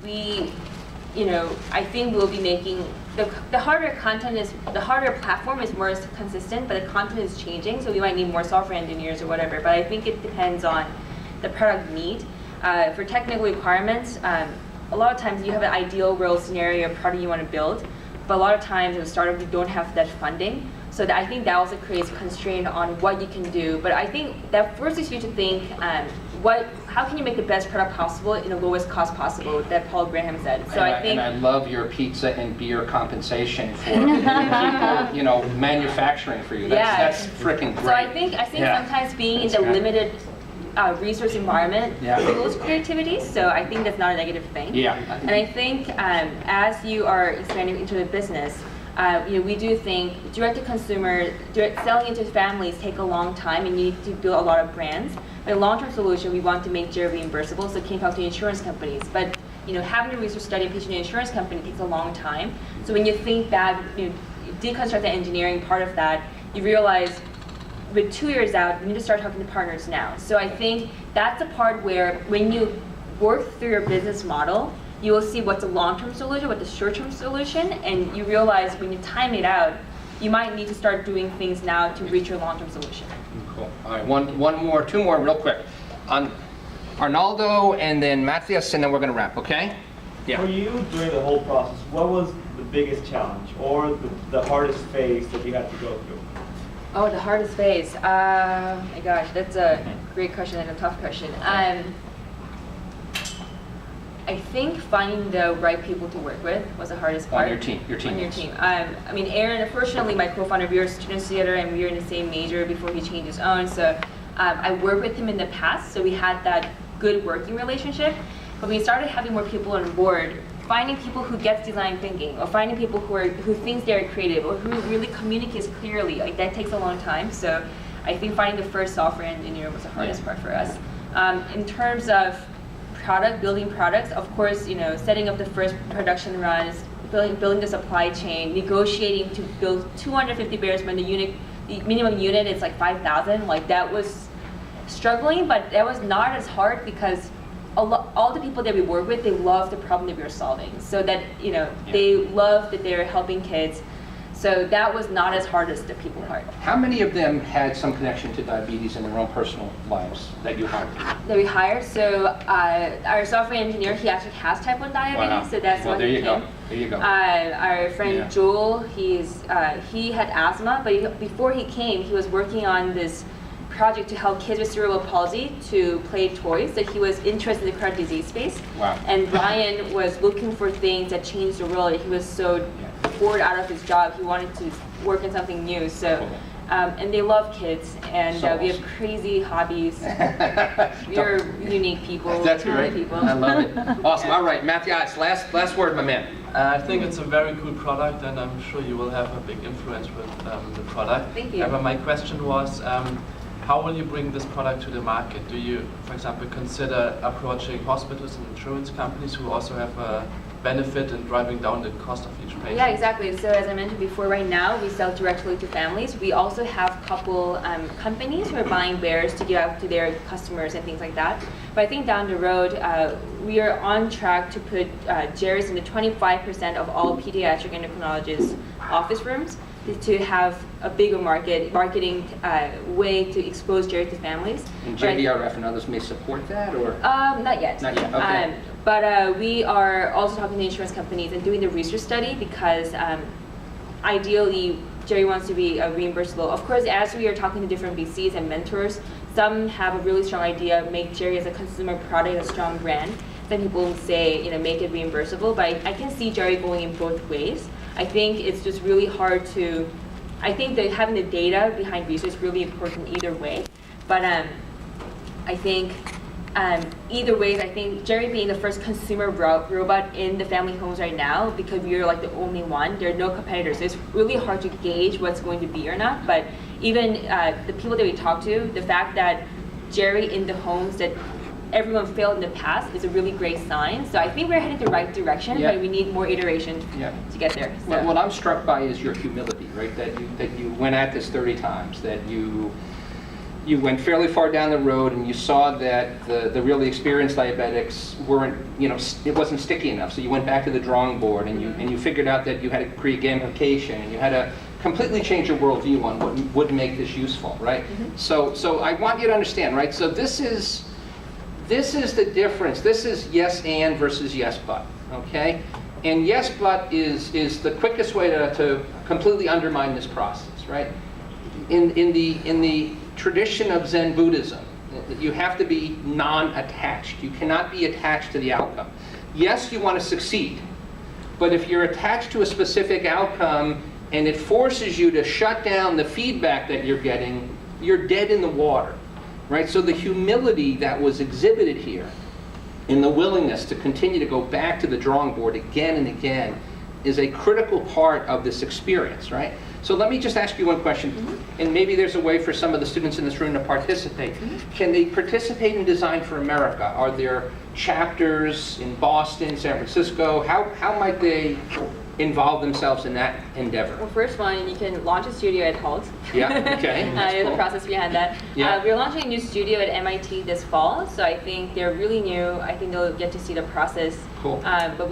we, I think we'll be making the hardware content is the hardware platform is more consistent, but the content is changing. So we might need more software engineers or whatever. But I think it depends on the product need. For technical requirements, a lot of times you have an ideal world scenario, product you want to build, but a lot of times as a startup you don't have that funding. So I think that also creates constraint on what you can do. But I think that forces you to think, how can you make the best product possible in the lowest cost possible, that Paul Graham said. So and I love your pizza and beer compensation for people, manufacturing for you. That's freaking great. So I think sometimes being in the limited resource environment fuels creativity, so I think that's not a negative thing. And I think as you are expanding into the business, we do think direct-to-consumer, selling into families take a long time, and you need to build a lot of brands. But a long-term solution, we want to make Jerry reimbursable, so can you talk to insurance companies? But having a research study and pitching an insurance company takes a long time. So when you think back, deconstruct the engineering part of that, you realize with 2 years out, you need to start talking to partners now. So I think that's the part where when you work through your business model, you will see what's a long-term solution, what's a short-term solution, and you realize when you time it out, you might need to start doing things now to reach your long-term solution. Cool. All right, two more real quick. On Arnaldo and then Matthias, and then we're going to wrap, okay? For you, during the whole process, what was the biggest challenge or the hardest phase that you had to go through? Oh, the hardest phase. My gosh, that's a great question and a tough question. I think finding the right people to work with was the hardest part. On your team. On your team. Aaron, unfortunately, my co-founder, we were students together and we were in the same major before he changed his own. So I worked with him in the past, so we had that good working relationship. But when we started having more people on board, finding people who get design thinking, or finding people who thinks they're creative, or who really communicates clearly, that takes a long time. So I think finding the first software engineer was the hardest part for us. In terms of building products, of course, setting up the first production runs, building the supply chain, negotiating to build 250 bears when the minimum unit is like 5,000. That was struggling, but that was not as hard because all the people that we work with, they love the problem that we were solving. So that they love that they're helping kids. So that was not as hard as the people part. How many of them had some connection to diabetes in their own personal lives that you hired? That we hired. So our software engineer, he actually has type 1 diabetes. Wow. So that's why he came. There you go. Our friend Joel, he had asthma, but before he came, he was working on this project to help kids with cerebral palsy to play toys. So he was interested in the chronic disease space. Wow. And Ryan was looking for things that changed the world. He was so bored out of his job. He wanted to work in something new. So, and they love kids, and we have crazy hobbies. We are unique people. That's great. People. I love it. Awesome. All right, Matthias, last word, my man. I think it's a very cool product, and I'm sure you will have a big influence with the product. Thank you. But my question was, how will you bring this product to the market? Do you, for example, consider approaching hospitals and insurance companies who also have a benefit in driving down the cost of each patient? Yeah, exactly. So as I mentioned before, right now we sell directly to families. We also have a couple companies who are buying bears to give out to their customers and things like that. But I think down the road, we are on track to put Jerry's into 25% of all pediatric endocrinologists' office rooms, to have a bigger marketing way to expose Jerry to families. And JDRF and others may support that, or? Not yet. Not yet, okay. But we are also talking to insurance companies and doing the research study because ideally Jerry wants to be reimbursable. Of course, as we are talking to different VCs and mentors, some have a really strong idea, make Jerry as a consumer product, a strong brand. Some people say, make it reimbursable, but I can see Jerry going in both ways. I think it's just really hard I think that having the data behind research is really important either way. But I think either way, I think Jerry being the first consumer robot in the family homes right now, because we're like the only one, there are no competitors. So it's really hard to gauge what's going to be or not. But even the people that we talk to, the fact that Jerry in the homes that everyone failed in the past is a really great sign. So I think we're headed the right direction, but we need more iteration to get there. So. Well, what I'm struck by is your humility, right? That you went at this 30 times, that you you went fairly far down the road and you saw that the really experienced diabetics weren't, it wasn't sticky enough. So you went back to the drawing board and you figured out that you had to create gamification and you had to completely change your worldview on what would make this useful, right? So I want you to understand, right? So this is the difference. This is yes and versus yes but, okay? And yes but is the quickest way to completely undermine this process, right? In the tradition of Zen Buddhism, you have to be non-attached. You cannot be attached to the outcome. Yes, you want to succeed, but if you're attached to a specific outcome and it forces you to shut down the feedback that you're getting, you're dead in the water, right? So the humility that was exhibited here and the willingness to continue to go back to the drawing board again and again is a critical part of this experience, right? So let me just ask you one question, and maybe there's a way for some of the students in this room to participate. Can they participate in Design for America? Are there chapters in Boston, San Francisco? How might they involve themselves in that endeavor? Well, first one, you can launch a studio at HALT. Yeah, okay. There's a process behind that. Yeah. We're launching a new studio at MIT this fall, so I think they're really new. I think they'll get to see the process. Cool. But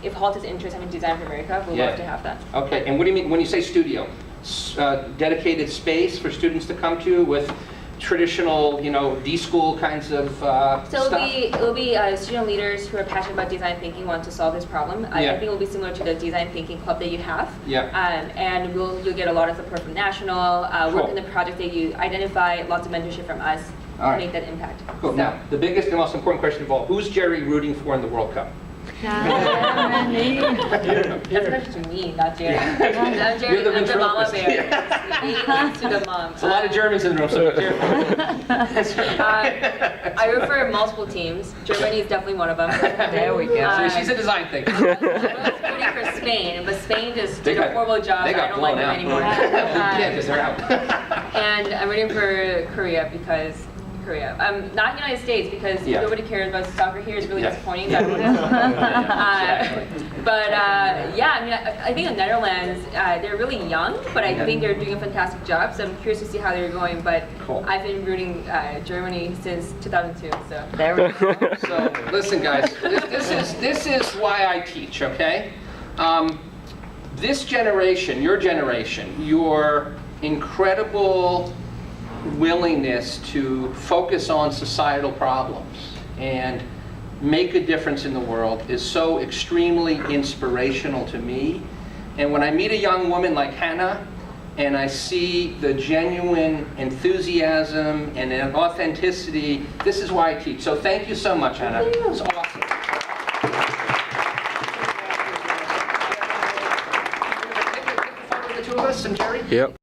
if HALT is interested in Design for America, we'll love to have that. Okay, and what do you mean when you say studio? Dedicated space for students to come to with traditional, D-school kinds of So stuff? it'll be student leaders who are passionate about design thinking want to solve this problem. I think it'll be similar to the design thinking club that you have. Yeah. And you'll get a lot of support from national, work in the project that you identify, lots of mentorship from us All right. to make that impact. Cool. Now, the biggest and most important question of all, who's Jerry rooting for in the World Cup? That's a question to me, not Jerry. I'm Jerry, You're the I'm the mama ventriloquist. bear. Yes. To the mom. There's a lot of Germans in the room, so be careful. I root for multiple teams. Germany is definitely one of them. There we go. So she's a design thinker. I was rooting for Spain, but Spain just They did got- a horrible job. they So got I don't like blown them out. anymore. Yeah, because they're out. And I'm rooting for Korea because Korea. Not United States because Yeah. nobody cares about soccer here. It's really Yeah. disappointing. Yeah. But yeah, I mean, I think the Netherlands, they're really young, but I think they're doing a fantastic job. So I'm curious to see how they're going. But Cool. I've been rooting Germany since 2002. So. There we go. So listen, guys, this is why I teach. Okay, this generation, your incredible willingness to focus on societal problems and make a difference in the world is so extremely inspirational to me. And when I meet a young woman like Hannah, and I see the genuine enthusiasm and an authenticity, this is why I teach. So thank you so much, Hannah. It's awesome. Take a photo of the two of us and Jerry? Yep.